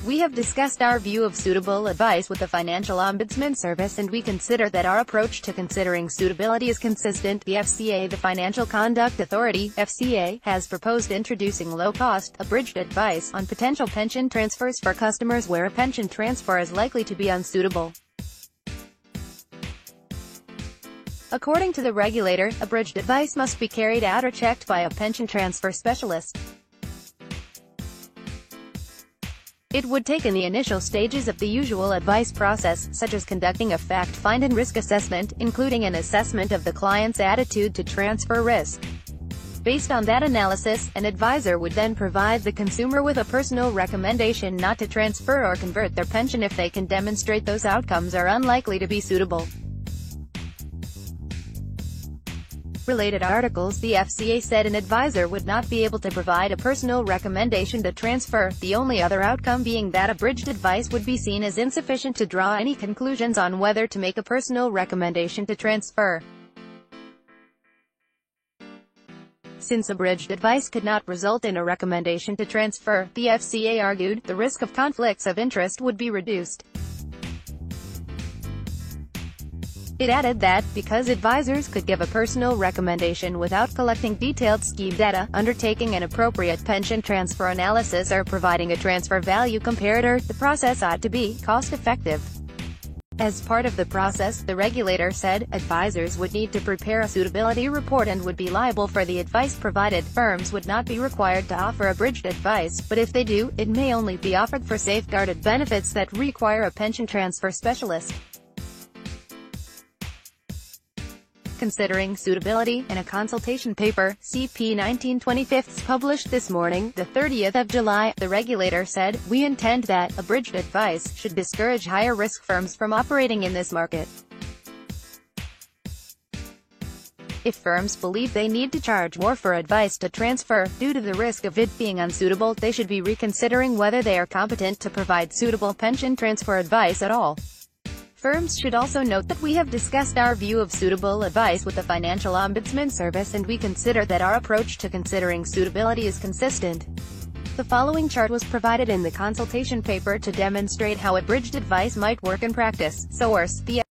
we have discussed our view of suitable advice with the Financial Ombudsman Service and we consider that our approach to considering suitability is consistent. The FCA, the Financial Conduct Authority, FCA, has proposed introducing low-cost, abridged advice on potential pension transfers for customers where a pension transfer is likely to be unsuitable. According to the regulator, abridged advice must be carried out or checked by a pension transfer specialist. It would take in the initial stages of the usual advice process, such as conducting a fact-find and risk assessment, including an assessment of the client's attitude to transfer risk. Based on that analysis, an advisor would then provide the consumer with a personal recommendation not to transfer or convert their pension if they can demonstrate those outcomes are unlikely to be suitable. Related articles. The FCA said an advisor would not be able to provide a personal recommendation to transfer, the only other outcome being that abridged advice would be seen as insufficient to draw any conclusions on whether to make a personal recommendation to transfer. Since abridged advice could not result in a recommendation to transfer, the FCA argued, the risk of conflicts of interest would be reduced. It added that, because advisors could give a personal recommendation without collecting detailed scheme data, undertaking an appropriate pension transfer analysis or providing a transfer value comparator, the process ought to be cost-effective. As part of the process, the regulator said, advisors would need to prepare a suitability report and would be liable for the advice provided. Firms would not be required to offer abridged advice, but if they do, it may only be offered for safeguarded benefits that require a pension transfer specialist. Considering suitability, in a consultation paper, CP 19/25, published this morning, the 30th of July, the regulator said, we intend that abridged advice should discourage higher-risk firms from operating in this market. If firms believe they need to charge more for advice to transfer, due to the risk of it being unsuitable, they should be reconsidering whether they are competent to provide suitable pension transfer advice at all. Firms should also note that we have discussed our view of suitable advice with the Financial Ombudsman Service and we consider that our approach to considering suitability is consistent. The following chart was provided in the consultation paper to demonstrate how abridged advice might work in practice. Source: the